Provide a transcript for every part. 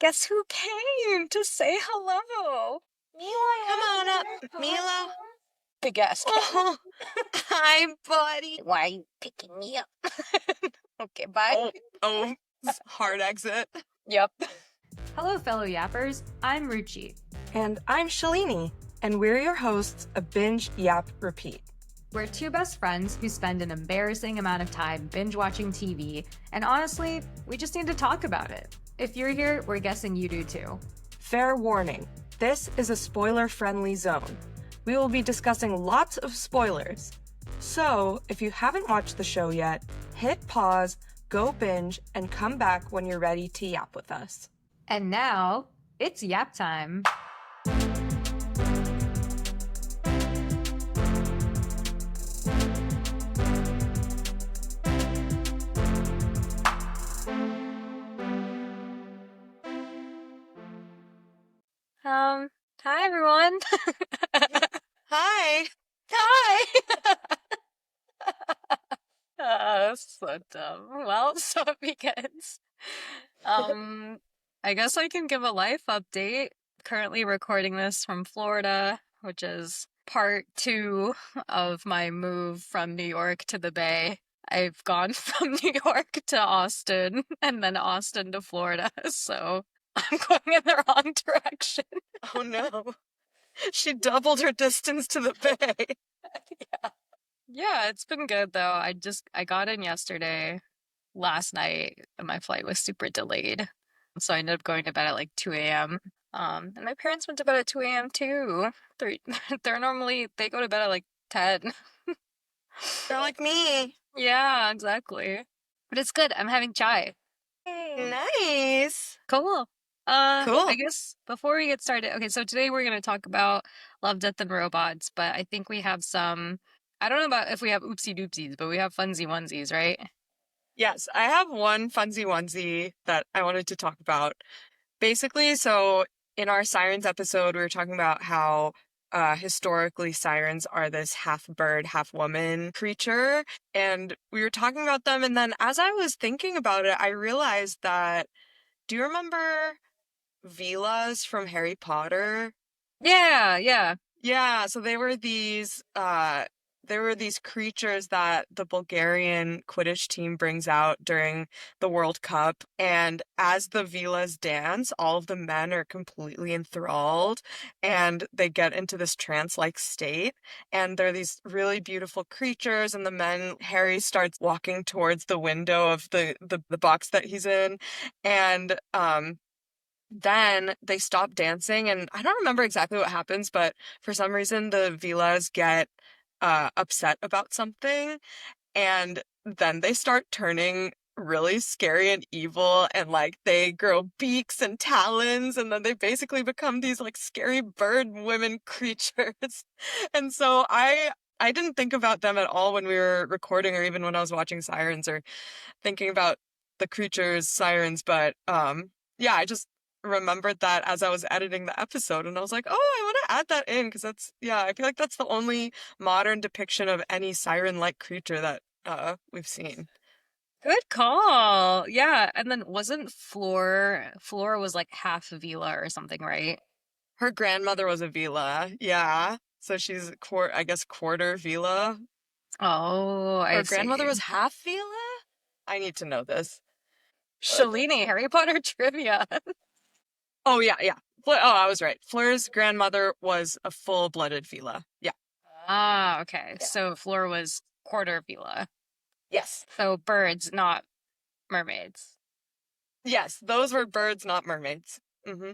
guess who came to say hello? Milo, come on up. Milo. Big ass cat. Oh, hi, buddy. Why are you picking me up? Okay, bye. Oh, hard exit. Yep. Hello, fellow yappers. I'm Ruchi. And I'm Shalini, and we're your hosts of Binge, Yap, Repeat. We're two best friends who spend an embarrassing amount of time binge watching TV, and honestly, we just need to talk about it. If you're here, we're guessing you do too. Fair warning, this is a spoiler-friendly zone. We will be discussing lots of spoilers. So, if you haven't watched the show yet, hit pause, go binge, and come back when you're ready to yap with us. And now, it's yap time. Hi everyone. Hi. Hi. So dumb. Well, so it begins. I guess I can give a life update. Currently recording this from Florida, which is part 2 of my move from New York to the Bay. I've gone from New York to Austin and then Austin to Florida, so I'm going in the wrong direction. Oh no. She doubled her distance to the bay. Yeah, it's been good though. I got in yesterday, last night, and my flight was super delayed. So I ended up going to bed at like 2 a.m. And my parents went to bed at 2 a.m. too. They go to bed at like 10. They're like me. Yeah, exactly. But it's good. I'm having chai. Nice. Cool. Cool. I guess before we get started, okay, so today we're going to talk about Love, Death, and Robots, but I think we have I don't know about if we have oopsie doopsies, but we have funsy onesies, right? Yes, I have one funsy onesie that I wanted to talk about. Basically, so in our sirens episode, we were talking about how historically sirens are this half bird, half woman creature. And we were talking about them. And then as I was thinking about it, I realized that, do you remember Velas from Harry Potter? Yeah. Yeah, so they were these creatures that the Bulgarian Quidditch team brings out during the World Cup. And as the Vilas dance, all of the men are completely enthralled and they get into this trance-like state. And they're these really beautiful creatures. And the men, Harry starts walking towards the window of the box that he's in. And then they stop dancing, and I don't remember exactly what happens, but for some reason the Vilas get upset about something, and then they start turning really scary and evil, and like they grow beaks and talons, and then they basically become these like scary bird women creatures. And so I didn't think about them at all when we were recording, or even when I was watching Sirens or thinking about the creatures Sirens, but yeah, I just remembered that as I was editing the episode, and I was like, oh, I want to add that in because I feel like that's the only modern depiction of any siren-like creature that we've seen. Good call. Yeah, and then wasn't Flora was like half Vila or something, right? Her grandmother was a Vila, yeah. So she's I guess quarter Vila. Oh, I Her see. grandmother was half Vila? I need to know this. Shalini, Harry Potter trivia. Oh, yeah. Oh, I was right. Fleur's grandmother was a full-blooded Vila. Yeah. Ah, okay. Yeah. So Flora was quarter Vila. Yes. So birds, not mermaids. Yes, those were birds, not mermaids. Mm-hmm.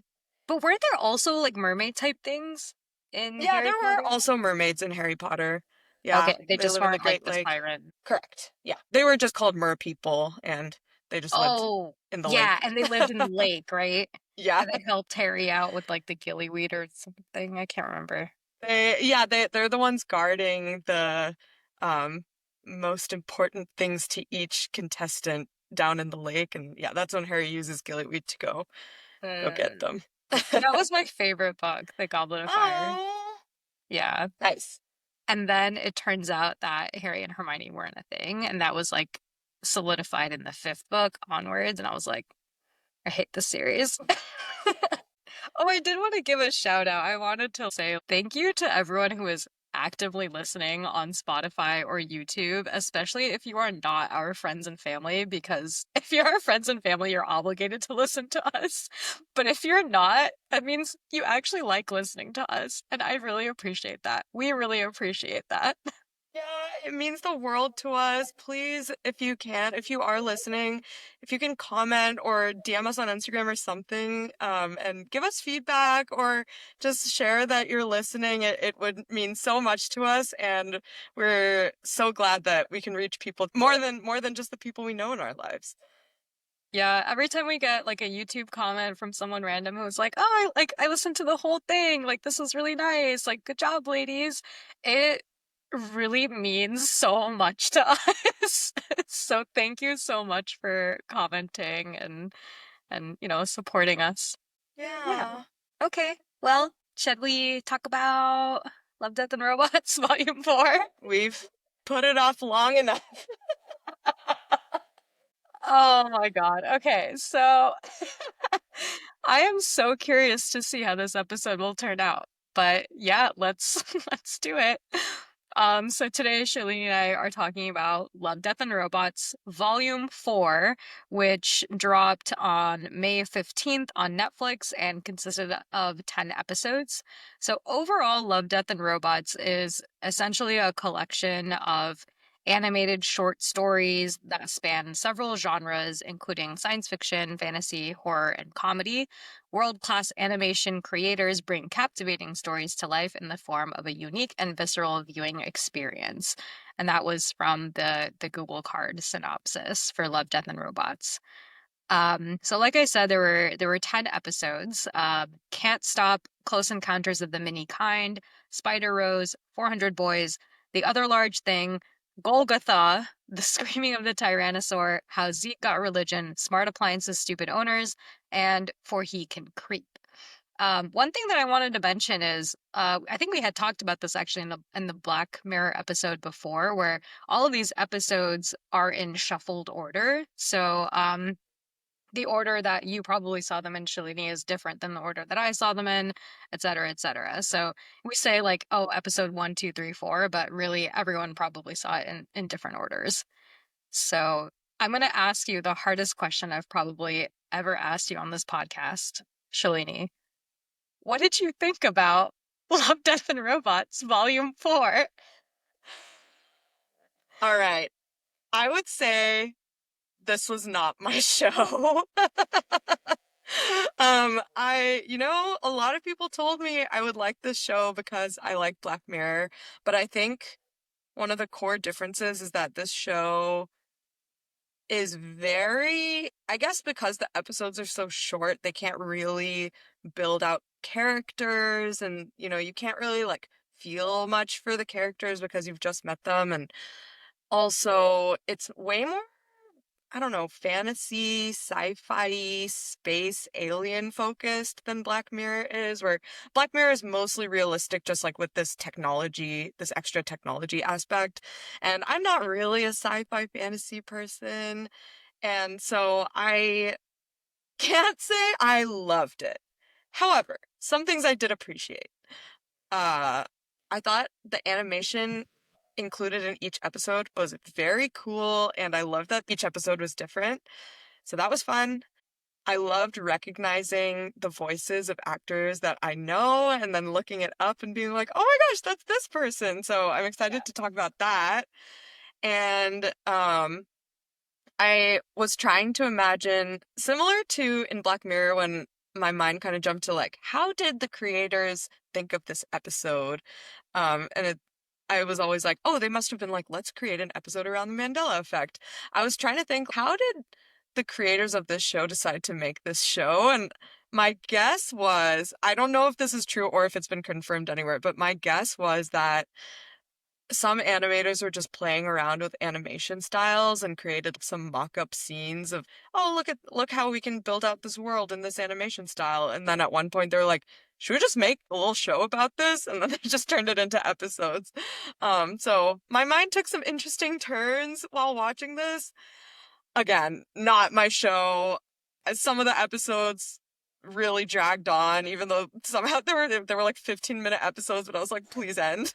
But weren't there also like mermaid type things in Yeah, Harry there Potter? were also mermaids in Harry Potter. Yeah, Okay, they just live in the weren't like Great the Lake. siren. Correct. Yeah, they were just called mer people, and they just lived in the yeah, lake. and they lived in the lake, right? Yeah, And they helped Harry out with like the gillyweed or something. I can't remember. they're the ones guarding the um most important things to each contestant down in the lake, and yeah, that's when Harry uses gillyweed to go get them. That was my favorite book, The Goblet of Fire. Oh, Yeah. nice. And then it turns out that Harry and Hermione weren't a thing, and that was like solidified in the 5th book onwards, and I was like, I hate this series. Oh, I did want to give a shout out. I wanted to say thank you to everyone who is actively listening on Spotify or YouTube, especially if you are not our friends and family, because if you're our friends and family, you're obligated to listen to us. But if you're not, that means you actually like listening to us. And I really appreciate that. We really appreciate that. Yeah, it means the world to us. Please, if you can, if you are listening, if you can comment or DM us on Instagram or something, and give us feedback or just share that you're listening. It would mean so much to us, and we're so glad that we can reach people more than just the people we know in our lives. Yeah, every time we get like a YouTube comment from someone random who's like, "Oh, I listened to the whole thing. Like this was really nice. Like good job, ladies." It really means so much to us. So thank you so much for commenting and supporting us. Yeah. Yeah. Okay. Well, should we talk about Love, Death and Robots Volume 4? We've put it off long enough. Oh my God. Okay, so I am so curious to see how this episode will turn out. But yeah, let's let's do it. So today Shalene and I are talking about Love, Death and Robots Volume 4, which dropped on May 15th on Netflix and consisted of 10 episodes. So overall, Love, Death and Robots is essentially a collection of animated short stories that span several genres, including science fiction, fantasy, horror, and comedy. World-class animation creators bring captivating stories to life in the form of a unique and visceral viewing experience. And that was from the Google card synopsis for Love, Death, and Robots. So like I said, there were 10 episodes. Can't Stop, Close Encounters of the Mini Kind, Spider Rose, 400 Boys, The Other Large Thing, Golgotha, The Screaming of the Tyrannosaur, How Zeke Got Religion, Smart Appliances, Stupid Owners, and For He Can Creep. One thing that I wanted to mention is, I think we had talked about this actually in the Black Mirror episode before, where all of these episodes are in shuffled order. So, the order that you probably saw them in, Shalini, is different than the order that I saw them in, et cetera, et cetera. So we say like, oh, episode 1, 2, 3, 4, but really everyone probably saw it in different orders. So I'm going to ask you the hardest question I've probably ever asked you on this podcast, Shalini. What did you think about Love, Death, and Robots Volume 4? All right. I would say this was not my show. A lot of people told me I would like this show because I like Black Mirror, but I think one of the core differences is that this show is I guess because the episodes are so short, they can't really build out characters and, you can't really like feel much for the characters because you've just met them. And also, it's way more, I don't know, fantasy, sci-fi, space, alien focused than Black Mirror is, where Black Mirror is mostly realistic, just like with this technology, this extra technology aspect. And I'm not really a sci-fi fantasy person, and so I can't say I loved it. However, some things I did appreciate. Uh, I thought the animation included in each episode was very cool, and I loved that each episode was different. So that was fun. I loved recognizing the voices of actors that I know and then looking it up and being like, oh my gosh, that's this person. So I'm excited to talk about that. And I was trying to imagine, similar to in Black Mirror, when my mind kind of jumped to like, how did the creators think of this episode? I was always like, oh, they must have been like, let's create an episode around the Mandela effect. I was trying to think, how did the creators of this show decide to make this show? And my guess was, I don't know if this is true or if it's been confirmed anywhere, but my guess was that some animators were just playing around with animation styles and created some mock-up scenes of, oh, look how we can build out this world in this animation style. And then at one point they were like, should we just make a little show about this? And then they just turned it into episodes. So my mind took some interesting turns while watching this. Again, not my show. Some of the episodes really dragged on, even though somehow there were like 15-minute episodes, but I was like, please end.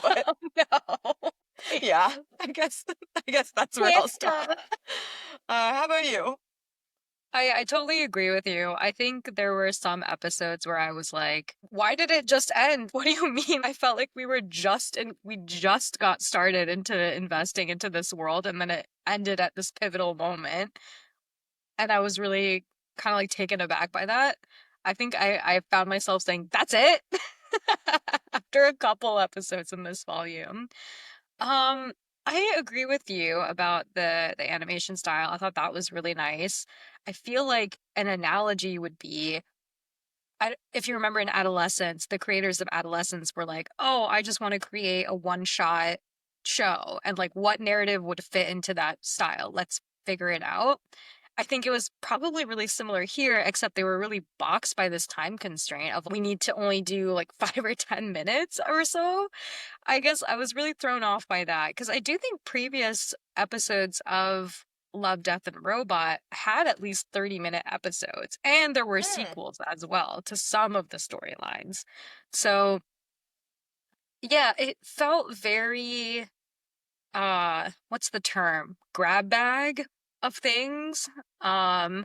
But Oh no. yeah, I guess that's where I'll stop. How about you? I totally agree with you. I think there were some episodes where I was like, why did it just end? What do you mean? I felt like we just got started into investing into this world and then it ended at this pivotal moment. And I was really kind of like taken aback by that. I think I found myself saying, that's it after a couple episodes in this volume. Um, I agree with you about the animation style. I thought that was really nice. I feel like an analogy would be if you remember in Adolescence, the creators of Adolescence were like, "Oh, I just want to create a one-shot show and like what narrative would fit into that style. Let's figure it out." I think it was probably really similar here, except they were really boxed by this time constraint of we need to only do like 5 or 10 minutes or so. I guess I was really thrown off by that because I do think previous episodes of Love, Death, and Robot had at least 30-minute episodes, and there were Hmm. sequels as well to some of the storylines. So, yeah, it felt very, what's the term? Grab bag of things. Um,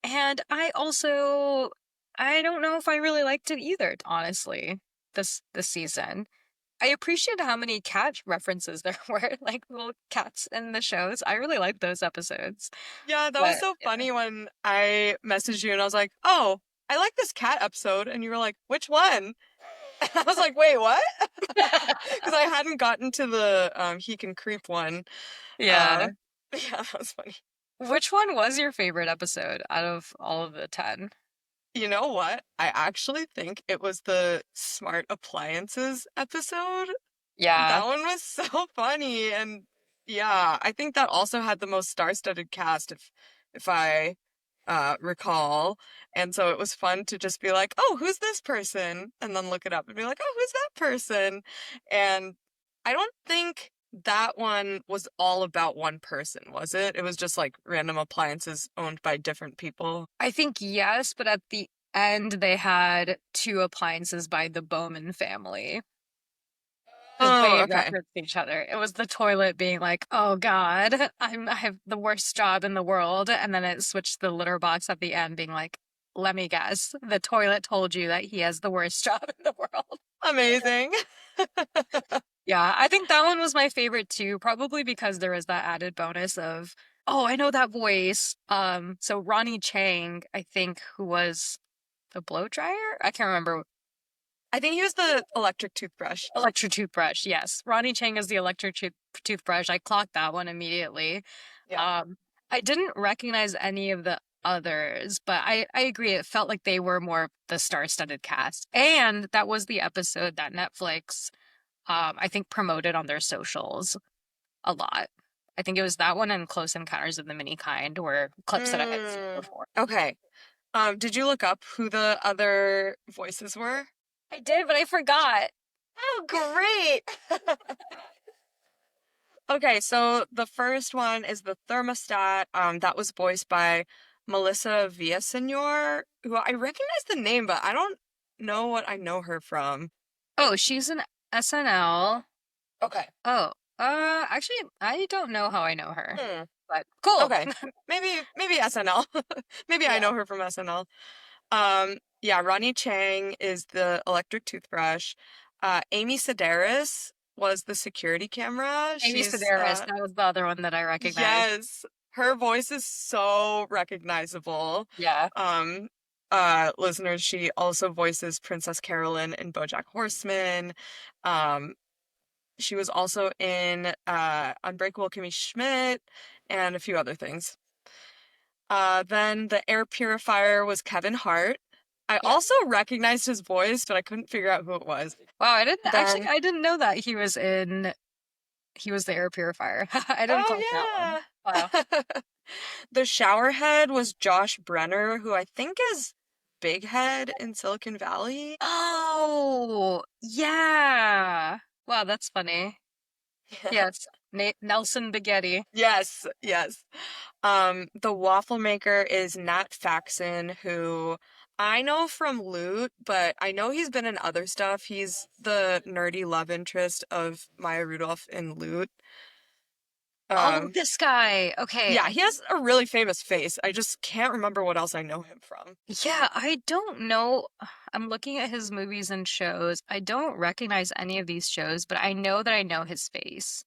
and I don't know if I really liked it either, honestly, this season. I appreciate how many cat references there were, like little cats in the shows. I really liked those episodes. Yeah, that was But so funny when I messaged you and I was like, "Oh, I like this cat episode," and you were like, "Which one?" And I was like, "Wait, what?" Because I hadn't gotten to the he can creep one. yeah. Uh, yeah, that was funny. Which one was your favorite episode out of all of the 10? You know what? I actually think it was the smart appliances episode. Yeah. That one was so funny, and yeah, I think that also had the most star-studded cast, if I recall. And so it was fun to just be like, "Oh, who's this person?" and then look it up and be like, "Oh, who's that person?" And I don't think that one was all about one person, was it? It was just like random appliances owned by different people. I think yes, but at the end they had two appliances by the Bowman family because Oh, they okay. referenced each other. It was the toilet being like, "Oh God, I have the worst job in the world," and then it switched to the litter box at the end being like, "Let me guess, the toilet told you that he has the worst job in the world." Amazing. Yeah, I think that one was my favorite too, probably because there was that added bonus of, "Oh, I know that voice." So Ronnie Chang, I think, who was the blow dryer? I can't remember. I think he was the electric toothbrush. Electric toothbrush, yes. Ronnie Chang is the toothbrush. I clocked that one immediately. Yeah. Um, I didn't recognize any of the others, but I agree. It felt like they were more of the star-studded cast. And that was the episode that Netflix, I think, promoted on their socials a lot. I think it was that one and Close Encounters of the Mini Kind were clips that I had seen Mm, before. okay. Did you look up who the other voices were? I did, but I forgot. Oh, great. Okay, so the first one is the thermostat. That was voiced by Melissa Villaseñor, who I recognize the name, but I don't know what I know her from. Oh, she's an SNL. Okay. Oh, actually, I don't know how I know her, Hmm. but cool. Okay. Maybe SNL. Maybe I Yeah. know her from SNL. Yeah, Ronnie Chang is the electric toothbrush. Amy Sedaris was the security camera. Amy She's Sedaris, that was the other one that I recognized. yes, her voice is so recognizable. Yeah. Um, listeners, she also voices Princess Carolyn in BoJack Horseman. Um, she was also in Unbreakable Kimmy Schmidt and a few other things. Then the air purifier was Kevin Hart. I Yeah. also recognized his voice, but I couldn't figure out who it was. Wow, Then, I didn't know that he was the air purifier. I didn't clock that one. oh Wow. yeah. The shower head was Josh Brenner, who I think is Big Head in Silicon Valley. Oh, yeah. Wow, that's funny. Yes. Nelson Spaghetti. Yes, yes. The waffle maker is Nat Faxon, who I know from Loot, but I know he's been in other stuff. He's the nerdy love interest of Maya Rudolph in Loot. Oh, Um, this guy. Okay. yeah, he has a really famous face. I just can't remember what else I know him from. Yeah, I don't know. I'm looking at his movies and shows. I don't recognize any of these shows, but I know that I know his face.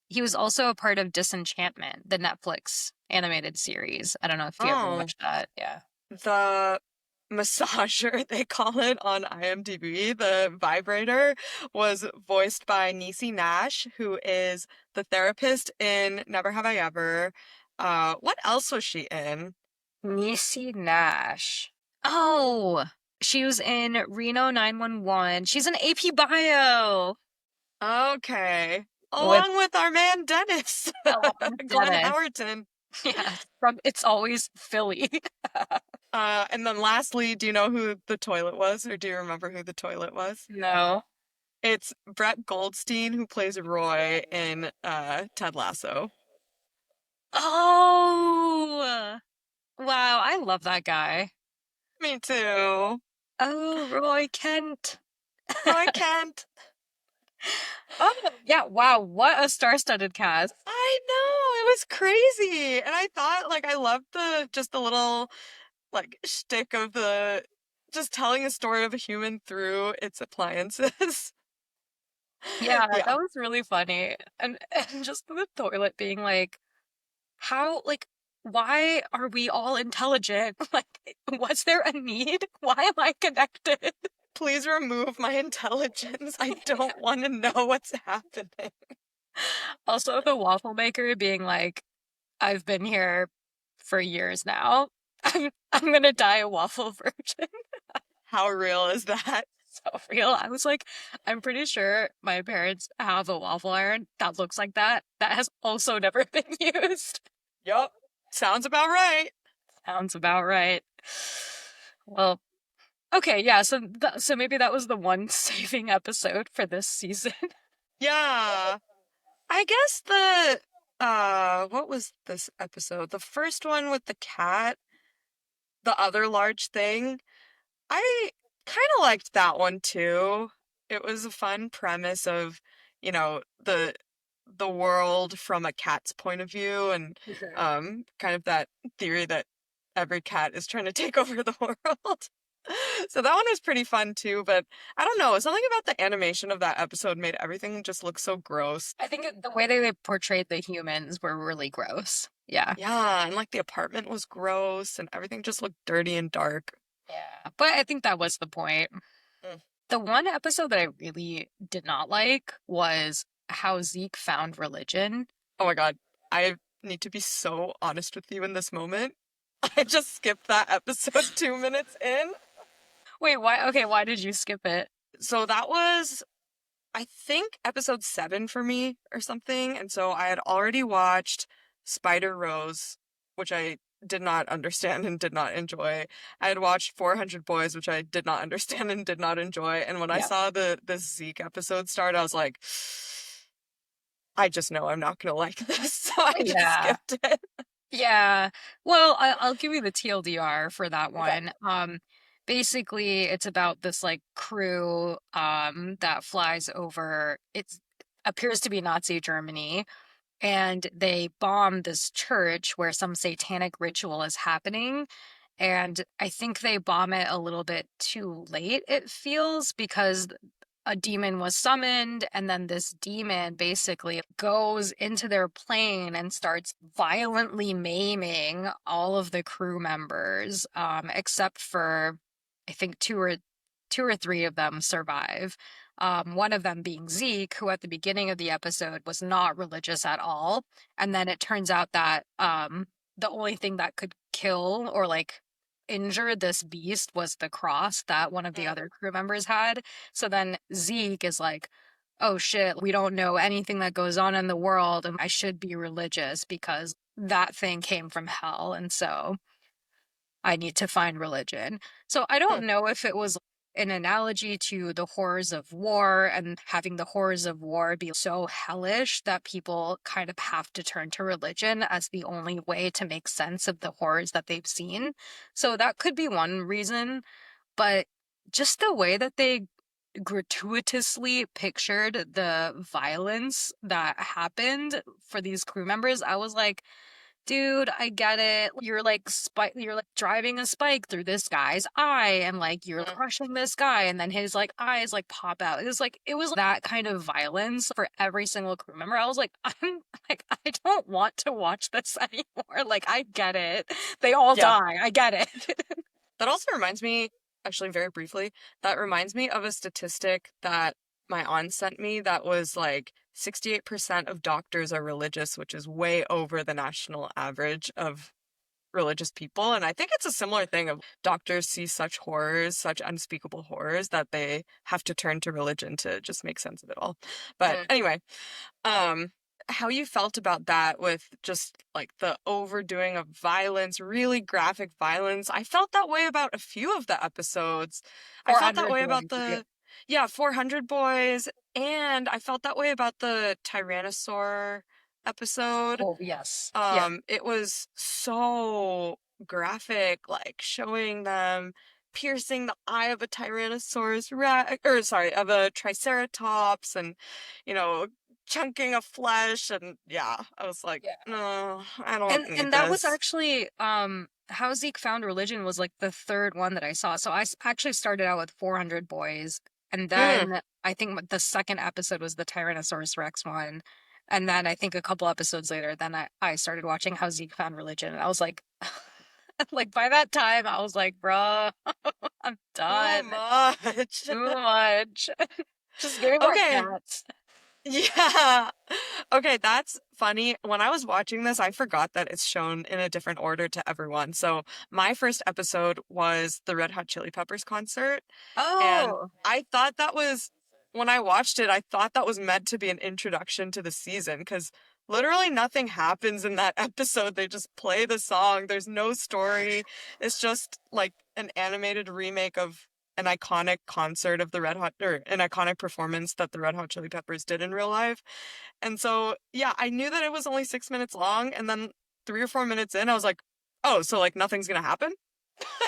He was also a part of Disenchantment, the Netflix animated series. I don't know if you ever Oh, watched that. Yeah. the massager, they call it on IMDb, the vibrator, was voiced by Niecy Nash, who is the therapist in Never Have I Ever. What else was she in? Niecy Nash. Oh, she was in Reno 911. She's an AP Bio Okay. with Along with our man Dennis, Ellen Glenn Dennis. Howerton. Yes, from It's Always Philly. And then lastly, do you know who the toilet was, or do you remember who the toilet was? No. It's Brett Goldstein, who plays Roy in Ted Lasso. Oh, wow. I love that guy. Me too. Oh, Roy Kent. Roy Kent. Oh, yeah. Wow. What a star-studded cast. I know, it was crazy. And I thought, like, I loved the little, like, shtick of the just telling a story of a human through its appliances. Yeah, Yeah. that was really funny. And just the toilet being like, how, like, why are we all intelligent? Like, was there a need? Why am I connected? Please remove my intelligence. I don't want to know what's happening. Also, the waffle maker being like, I've been here for years now. I'm gonna die a waffle virgin. How real is that? So real. I was like, I'm pretty sure my parents have a waffle iron that looks like that. That has also never been used. Yup. Sounds about right. Sounds about right. Well, okay, yeah, so maybe that was the one saving episode for this season. Yeah. I guess the what was this episode? The first one with the cat, the other large thing. I kind of liked that one too. It was a fun premise of, the world from a cat's point of view, and Mhm. kind of that theory that every cat is trying to take over the world. So that one was pretty fun too, but I don't know, something about the animation of that episode made everything just look so gross. I think the way they portrayed the humans were really gross. Yeah. Yeah, and like the apartment was gross and everything just looked dirty and dark. Yeah. But I think that was the point. Mm. The one episode that I really did not like was how Zeke found religion. Oh my God. I need to be so honest with you in this moment. I just skipped that episode 2 minutes in. Wait, why? Okay, why did you skip it? So that was, I think, episode 7 for me or something. And so I had already watched Spider Rose, which I did not understand and did not enjoy. I had watched 400 Boys, which I did not understand and did not enjoy. And when I Yeah. saw the Zeke episode start, I was like, I just know I'm not gonna like this, so I just Yeah. skipped it. Yeah. Well, I'll give you the TLDR for that Okay. one. Basically, it's about this like crew that flies over. It appears to be Nazi Germany, and they bomb this church where some satanic ritual is happening. And I think they bomb it a little bit too late, it feels, because a demon was summoned, and then this demon basically goes into their plane and starts violently maiming all of the crew members, except for I think two or three of them survive. One of them being Zeke, who at the beginning of the episode was not religious at all, and then it turns out that the only thing that could kill or like injure this beast was the cross that one of the Mm, other crew members had. So then Zeke is like, oh shit, we don't know anything that goes on in the world, and I should be religious because that thing came from hell. And so I need to find religion. So I mm, don't know if it was an analogy to the horrors of war and having the horrors of war be so hellish that people kind of have to turn to religion as the only way to make sense of the horrors that they've seen. So that could be one reason, but just the way that they gratuitously pictured the violence that happened for these crew members, I was like, dude, I get it. You're like driving a spike through this guy's eye and like you're Mm. crushing this guy and then his like eyes like pop out. It was that kind of violence for every single crew member. I was like, I'm like, I don't want to watch this anymore. Like, I get it. They all Yeah. die. I get it. That also reminds me, actually, very briefly, that reminds me of a statistic that my aunt sent me that was like 68% of doctors are religious, which is way over the national average of religious people. And I think it's a similar thing of doctors see such horrors, such unspeakable horrors, that they have to turn to religion to just make sense of it all. But Mm. anyway, um, how you felt about that with just like the overdoing of violence, really graphic violence. I felt that way about a few of the episodes. I felt that 400 way boys. about Yeah. yeah, 400 Boys, and I felt that way about the Tyrannosaur episode. Oh, yes. Yeah. It was so graphic, like showing them piercing the eye of a Tyrannosaurus rex, or sorry, of a Triceratops, and you know, chunking of flesh, and yeah, I was like, Yeah. no, I don't need And that was this. actually How Zeke Found Religion was like the third one that I saw. So actually started out with 400 Boys, and Mm, then I think the second episode was the Tyrannosaurus Rex one. And then I think a couple episodes later, then I started watching How Zeke Found Religion. And I was like, like by that time, I was like, bruh, I'm too done. much. Too much. Just give me more Okay. cats. Yeah. Okay, that's funny. When I was watching this, I forgot that it's shown in a different order to everyone. So my first episode was the Red Hot Chili Peppers concert, and Oh, I thought that was, when I watched it, I thought that was meant to be an introduction to the season because literally nothing happens in that episode. They just play the song. There's no story. It's just like an animated remake of an iconic concert of the Red Hot, or an iconic performance that the Red Hot Chili Peppers did in real life. And so, yeah, I knew that it was only 6 minutes long, and then 3 or 4 minutes in, I was like, oh, so like nothing's gonna happen?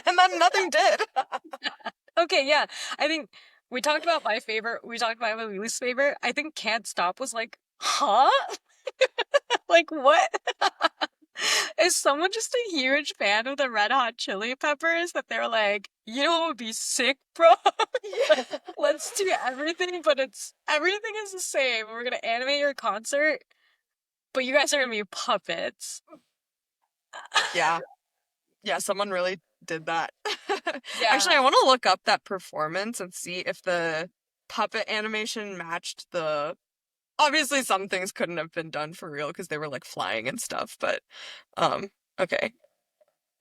And then nothing did. okay, yeah. I think we talked about my favorite. We talked about my least favorite. I think Can't Stop was like, huh? Like, what? Is someone just a huge fan of the Red Hot Chili Peppers that they're like, you know what would be sick, bro? Like, Yeah. let's do everything, but everything is the same. We're gonna animate your concert, but you guys are gonna be puppets. Yeah. Yeah, someone really did that. Yeah. Actually, I want to look up that performance and see if the puppet animation matched the. Obviously, some things couldn't have been done for real because they were like flying and stuff, but um, okay.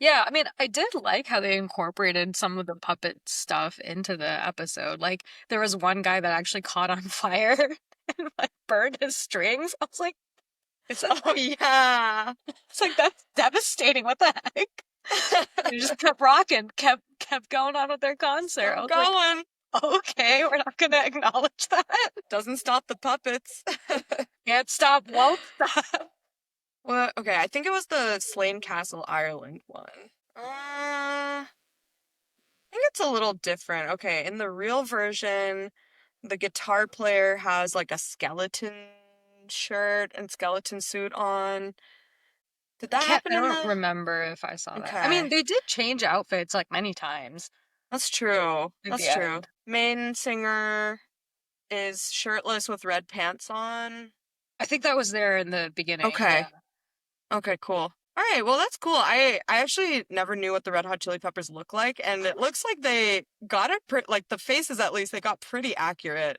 Yeah, I mean, I did like how they incorporated some of the puppet stuff into the episode. Like, there was one guy that actually caught on fire and like burned his strings. I was like, it's, Oh, yeah. it's like that's devastating. What the heck? They just kept rocking, kept going on with their concert. I Kept was like, going. okay, we're not gonna acknowledge that. Doesn't stop the puppets. Can't stop, won't stop. Well, okay, I think it was the Slane Castle, Ireland one. I think it's a little different. Okay, in the real version, the guitar player has like a skeleton shirt and skeleton suit on. Did that happen I in don't the? remember if I saw that. I mean, Okay, they did change outfits like many times that's true. at the That's true. end. Main singer is shirtless with red pants on. I think that was there in the beginning. Okay. Yeah. Okay, cool. All right, well that's cool. I actually never knew what the Red Hot Chili Peppers look like, and it looks like they got it like the faces at least they got pretty accurate.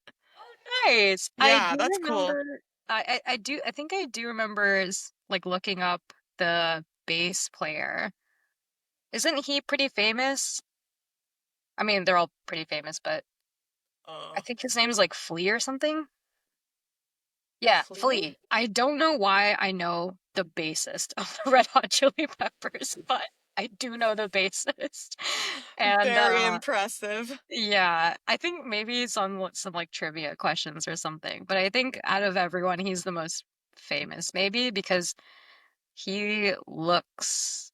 Nice. I Yeah, do that's cool. remember. I do. I think I do remember like looking up the bass player. Isn't he pretty famous? I mean, they're all pretty famous, but I Uh, think his name is like Flea or something. Yeah, Flea? Flea. I don't know why I know the bassist of the Red Hot Chili Peppers, but I do know the bassist. And Very impressive. yeah, I think maybe some like trivia questions or something. But I think out of everyone, he's the most famous, maybe because he looks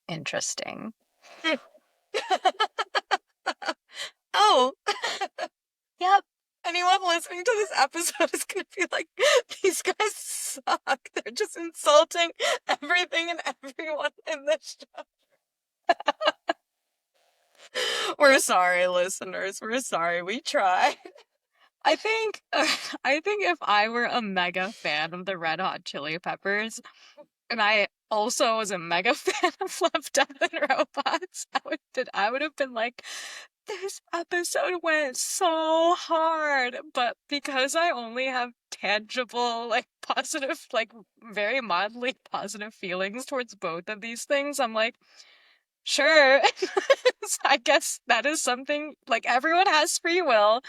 interesting. Oh, Yep. anyone listening to this episode is gonna be like, these guys suck. They're just insulting everything and everyone in this show. We're sorry, listeners. We're sorry. We try. I think I think if I were a mega fan of the Red Hot Chili Peppers, and I also was a mega fan of Love, Death, and Robots, I would have been like, this episode went so hard. But because I only have tangible, like positive, like very mildly positive feelings towards both of these things, I'm like, sure. I guess that is something like everyone has free will.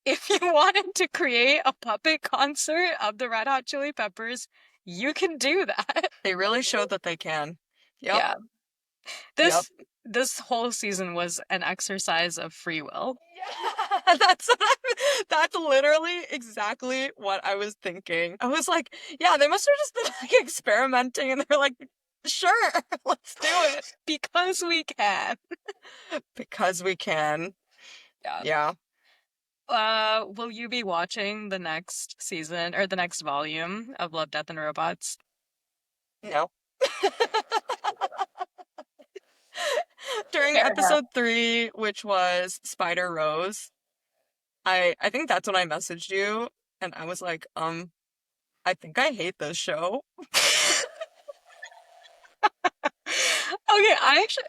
If you wanted to create a puppet concert of the Red Hot Chili Peppers, you can do that. They really showed that they can. Yep. Yeah. Yep. This whole season was an exercise of free will. Yeah, that's literally exactly what I was thinking. I was like, yeah, they must have just been like experimenting and they're like, sure, let's do it. Because we can. Because we can. Yeah. Yeah. Will you be watching the next season or the next volume of Love, Death, and Robots? No. During Fair enough. episode 3, which was Spider Rose, I think that's when I messaged you and I was like, I think I hate this show. Okay,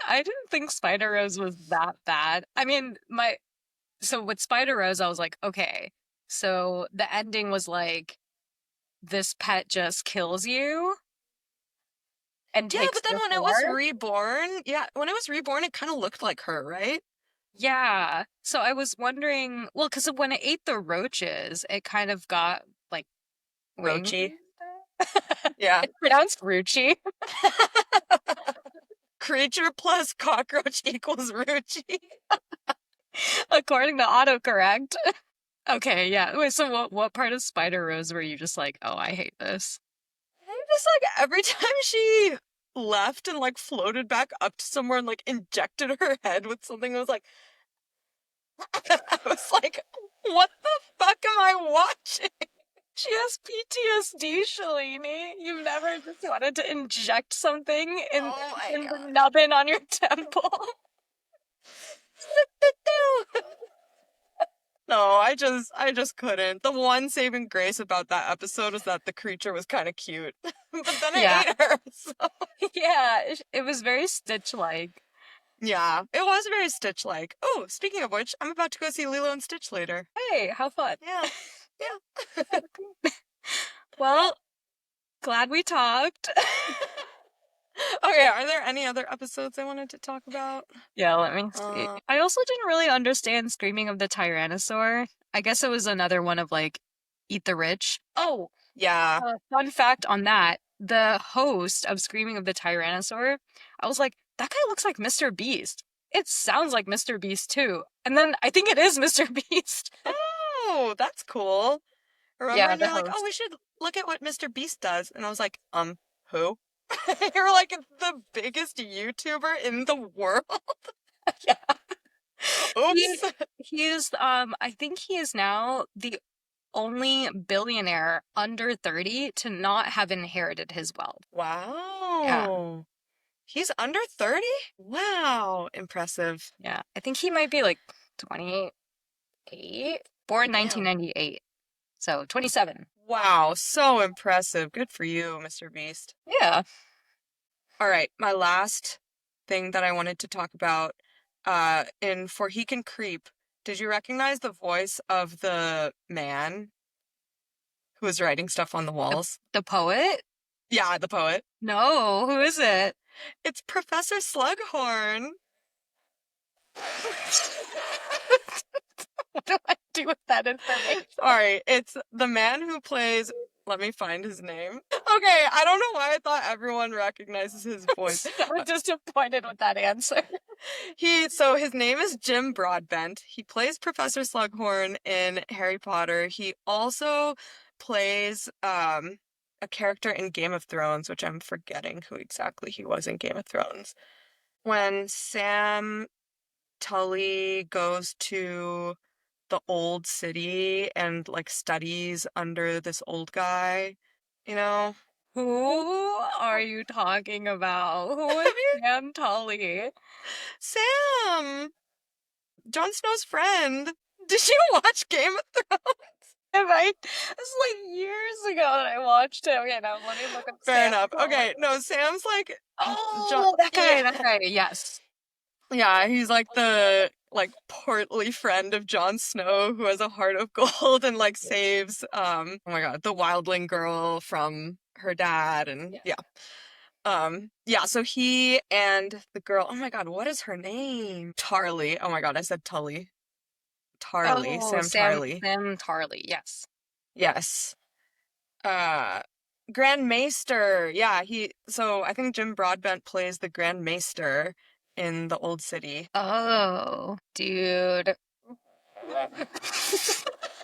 I didn't think Spider Rose was that bad. I mean, so with Spider Rose, I was like, okay, so the ending was like this pet just kills you and Yeah, takes but then your when it was form. reborn, it kind of looked like her, right? Yeah. So I was wondering, well, because when it ate the roaches, it kind of got like wings. Roachy. Yeah. It's pronounced Ruchi, Creature plus cockroach equals Ruchi. according to autocorrect. Okay, yeah. Wait, so what part of Spider Rose were you just like, oh, I hate this? Just like every time she left and like floated back up to somewhere and like injected her head with something, I was like, I was like, what the fuck am I watching? She has PTSD, Shalini. You've never just wanted to inject something Oh my in the god. nubbin on your temple. No, I just couldn't. The one saving grace about that episode was that the creature was kind of cute. But then Yeah. it ate her. So. Yeah, it was very Stitch-like. Yeah, it was very Stitch-like. Oh, speaking of which, I'm about to go see Lilo and Stitch later. Hey, how fun. Yeah. Yeah. Well, glad we talked. Okay, are there any other episodes I wanted to talk about? Yeah, let me see. Uh, I also didn't really understand Screaming of the Tyrannosaur. I guess it was another one of like Eat the Rich. Oh, yeah. fun fact on that. The host of Screaming of the Tyrannosaur, I was like, that guy looks like Mr. Beast. It sounds like Mr. Beast too. And then I think it is Mr. Beast. Oh, that's cool. Remember, Yeah, and the you're like, oh, host. we should look at what Mr. Beast does. And I was like, who? You're like the biggest YouTuber in the world. Yeah. He, Oops. he is I think he is now the only billionaire under 30 to not have inherited his wealth. Yeah. Wow. He's under 30? Wow. Impressive. Yeah. I think he might be like 28. Born Damn. 1998. So 27. Wow. So impressive. Good for you, Mr. Beast. Yeah. All right. My last thing that I wanted to talk about in For He Can Creep, did you recognize the voice of the man who was writing stuff on the walls? The poet? Yeah, the poet. No, who is it? It's Professor Slughorn. What do I do with that information? Sorry, it's the man who plays. Let me find his name. Okay, I don't know why I thought everyone recognizes his voice. So disappointed with that answer. So his name is Jim Broadbent. He plays Professor Slughorn in Harry Potter. He also plays a character in Game of Thrones, which I'm forgetting who exactly he was in Game of Thrones. When Sam Tully goes to the old city and like studies under this old guy, you know? Who are you talking about? Who is Have you Sam Tully? Sam, Jon Snow's friend. Did you watch Game of Thrones? Have I? This is like years ago that I watched it. Okay, now let me look up Fair Sam enough. Tully. Okay, no, Sam's like John. Oh, that guy, that Yeah, guy. Yes. yeah, he's like the like portly friend of Jon Snow who has a heart of gold and like saves oh my God, the wildling girl from her dad and yeah. Yeah, so he and the girl, oh my God, what is her name? Tarly. Oh my God, I said Tully. Tarly, Oh, Sam Sam Tarly. Sam Tarly. Yes. Yes. Uh Grand Maester. Yeah, so I think Jim Broadbent plays the Grand Maester in the Old City. Oh, dude.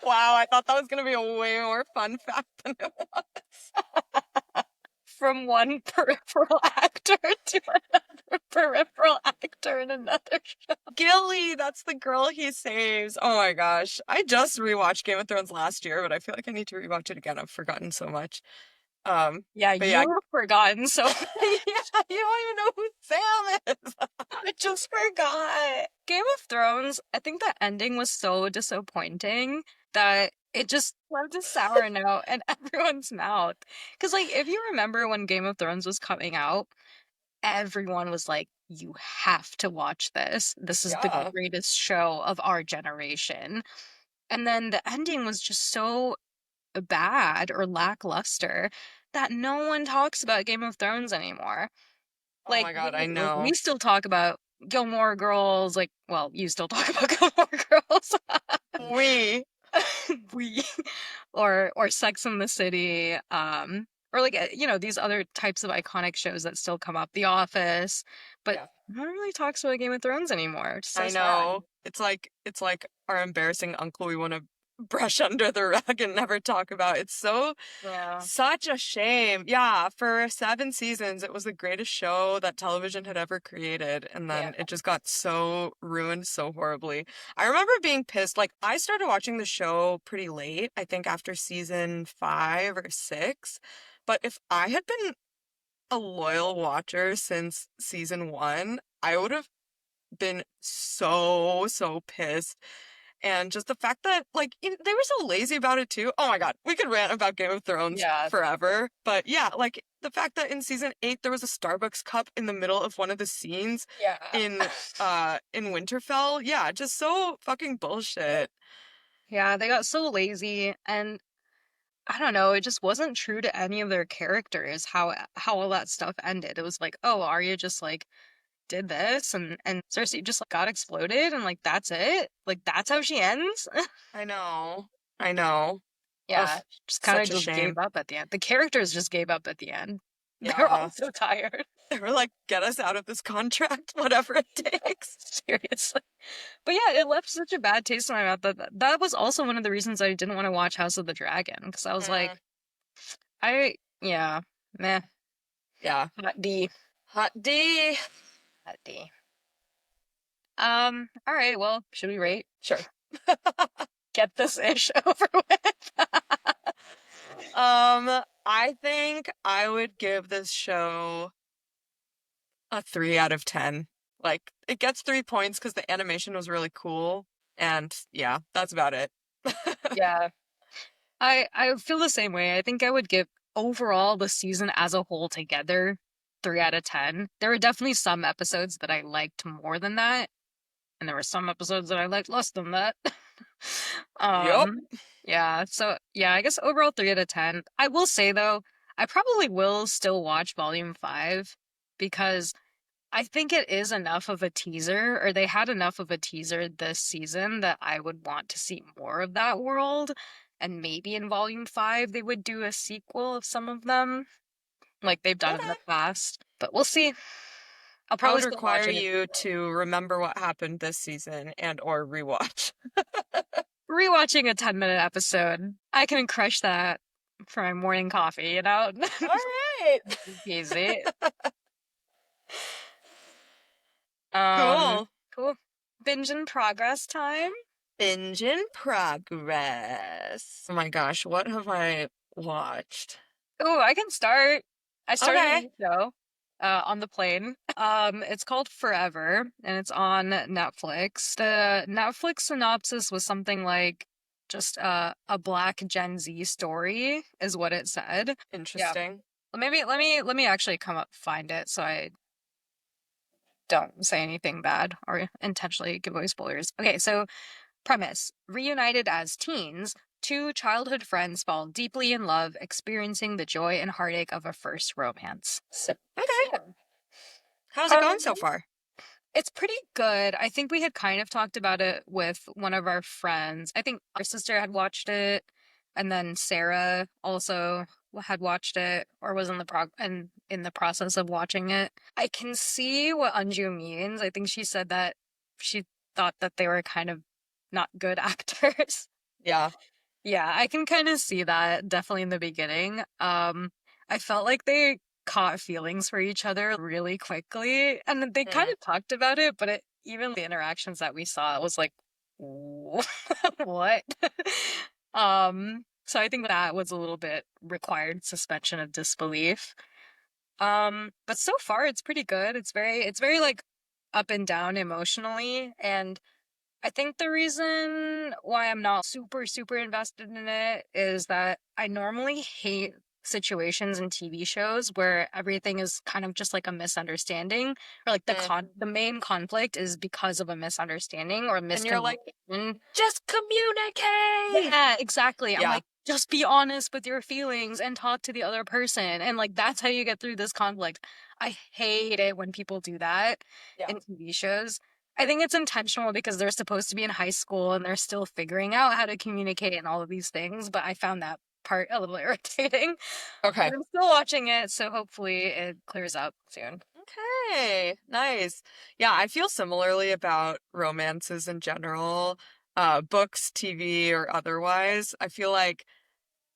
Wow, I thought that was gonna be a way more fun fact than it was. From one peripheral actor to another peripheral actor in another show. Gilly, that's the girl he saves. Oh my gosh. I just rewatched Game of Thrones last year, but I feel like I need to rewatch it again. I've forgotten so much. Yeah, But yeah, you've forgotten so yeah, you don't even know who Sam is. I just forgot. Game of Thrones, I think the ending was so disappointing that it just left a sour note in everyone's mouth. Because, like, if you remember when Game of Thrones was coming out, everyone was like, you have to watch this. This is the Yeah. greatest show of our generation. And then the ending was just so bad or lackluster that no one talks about Game of Thrones anymore. Oh Like my God, I know. we still talk about Gilmore Girls, like, well, you still talk about Gilmore Girls. We. We or Sex and the City, or like these other types of iconic shows that still come up, The Office, but Yeah. no one really talks about Game of Thrones anymore. It's so I sad. know. It's like our embarrassing uncle we want to brush under the rug and never talk about. It's Yeah. such a shame. Yeah, for 7 seasons, it was the greatest show that television had ever created, and Yeah. then it just got so ruined so horribly. I remember being pissed. Like, I started watching the show pretty late, I think after season 5 or 6. But if I had been a loyal watcher since season 1, I would have been so pissed. And just the fact that, like, they were so lazy about it too. Oh my God, we could rant about Game of Thrones Yeah. forever. But yeah, like, the fact that in season 8 there was a Starbucks cup in the middle of one of the scenes Yeah. in Winterfell. Yeah, just so fucking bullshit. Yeah, they got so lazy, and I don't know, it just wasn't true to any of their characters how all that stuff ended. It was like, oh, Arya just like did this and Cersei just like got exploded and like that's it. Like that's how she ends. I know. I know. Ugh, Yeah, just kind of such a just gave shame. up at the end. The characters just gave up at the end. They were all Yeah. so tired. They were like, get us out of this contract, whatever it takes. Seriously. But yeah, it left such a bad taste in my mouth that was also one of the reasons I didn't want to watch House of the Dragon because I was like, Mm, yeah, meh, yeah. hot D, Hot D. hot D. All right, well, should we rate? Sure. Get this ish over with. I think I would give this show a 3 out of 10. Like, it gets 3 points because the animation was really cool. And yeah, that's about it. Yeah. I feel the same way. I think I would give overall the season as a whole together 3 out of 10. There were definitely some episodes that I liked more than that, and there were some episodes that I liked less than that. Yup. Yeah, so yeah, I guess overall 3 out of 10. I will say though, I probably will still watch Volume 5 because I think it is enough of a teaser, or they had enough of a teaser this season that I would want to see more of that world. And maybe in Volume 5 they would do a sequel of some of them. like they've done in Okay. the past. But we'll see. I'll I probably would still require watch it. you to remember what happened this season and or rewatch. Rewatching a 10-minute episode, I can crush that for my morning coffee, you know? All right. Easy. Um, Cool. cool. Binge in progress time. Binge in progress. Oh my gosh, what have I watched? Oh, I can start. I started a Okay. new show on the plane. It's called Forever, and it's on Netflix. The Netflix synopsis was something like just a Black Gen Z story, is what it said. Yeah. Interesting. Maybe let me actually come up find it so I don't say anything bad or intentionally give away spoilers. Okay, so premise: reunited as teens, two childhood friends fall deeply in love, experiencing the joy and heartache of a first romance. So, Okay. yeah. How's it going Um, so far? it's pretty good. I think we had kind of talked about it with one of our friends. I think our sister had watched it, and then Sarah also had watched it or was in the in the process of watching it. I can see what Anju means. I think she said that she thought that they were kind of not good actors. Yeah. Yeah, I can kind of see that definitely in the beginning. I felt like they caught feelings for each other really quickly, and they kind Mm. of talked about it, but even the interactions that we saw, it was like, what? So I think that was a little bit required suspension of disbelief. But so far it's pretty good. It's very like up and down emotionally, and I think the reason why I'm not super invested in it is that I normally hate situations in TV shows where everything is kind of just like a misunderstanding, or like Mm. the main conflict is because of a misunderstanding or a And you're like, miscommunication. just communicate. Yeah, exactly. I'm Yeah. like, just be honest with your feelings and talk to the other person. And like, that's how you get through this conflict. I hate it when people do that Yeah. in TV shows. I think it's intentional because they're supposed to be in high school and they're still figuring out how to communicate and all of these things. But I found that part a little irritating. Okay. But I'm still watching it, so hopefully it clears up soon. Okay, nice. Yeah, I feel similarly about romances in general, books, TV, or otherwise. I feel like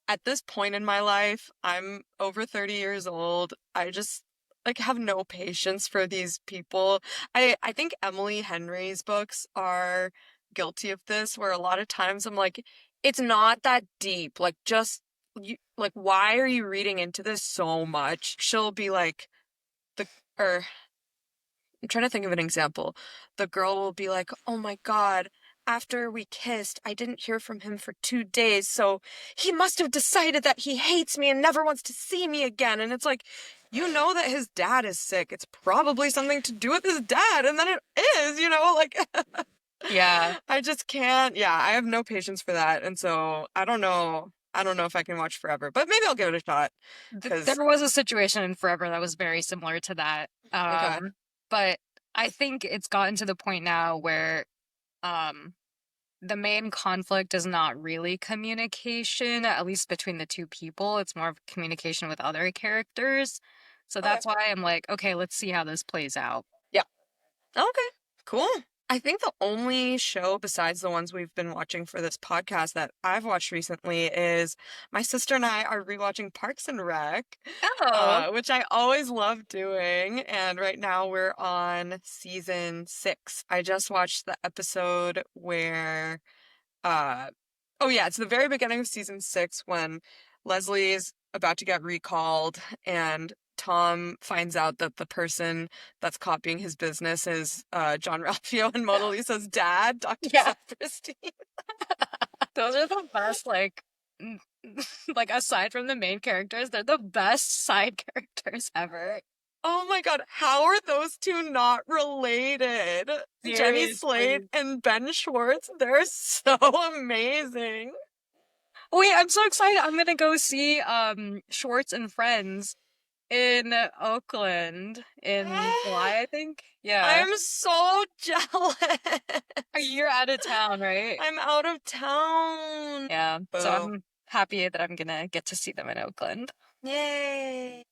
at this point in my life, I'm over 30 years old. I just like have no patience for these people. I think Emily Henry's books are guilty of this, where a lot of times I'm like, it's not that deep. Like just you like why are you reading into this so much? She'll be like the or I'm trying to think of an example. The girl will be like, "Oh my God, after we kissed, I didn't hear from him for 2 days, so he must have decided that he hates me and never wants to see me again." And it's like, you know that his dad is sick. It's probably something to do with his dad, and then it is, like Yeah. I just can't. Yeah, I have no patience for that, and so I don't know. I don't know if I can watch forever, but maybe I'll give it a shot. Cause There was a situation in Forever that was very similar to that. okay, But I think it's gotten to the point now where um the main conflict is not really communication, at least between the two people. It's more of communication with other characters. So okay, that's why I'm like, okay, let's see how this plays out. yeah. Okay, cool. I think the only show besides the ones we've been watching for this podcast that I've watched recently is my sister and I are rewatching Parks and Rec, Oh, which I always love doing. And right now we're on season 6. I just watched the episode where uh, oh yeah, it's the very beginning of season 6 when Leslie's about to get recalled and Tom finds out that the person that's copying his business is John Ralphio and Mona Lisa's dad, Dr. yeah. Saperstein. Those are the best, like, mm, like aside from the main characters, they're the best side characters ever. Oh my God, how are those two not related? Jenny Slate Seriously. and Ben Schwartz, they're so amazing. Wait, I'm so excited. I'm gonna go see Schwartz and Friends in Oakland in July, I think. Yeah. I'm so jealous. You're out of town, right? I'm out of town. Yeah. So Boo. I'm happy that I'm gonna get to see them in Oakland. Yay!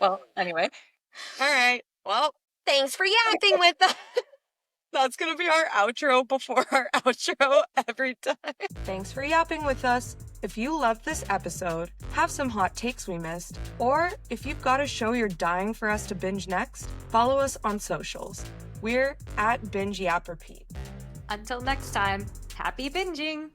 Well, anyway. All right. Well, thanks for yapping with us. That's gonna be our outro before our outro every time. Thanks for yapping with us. If you loved this episode, have some hot takes we missed, or if you've got a show you're dying for us to binge next, follow us on socials. We're at Binge Yap Repeat. Until next time, happy binging!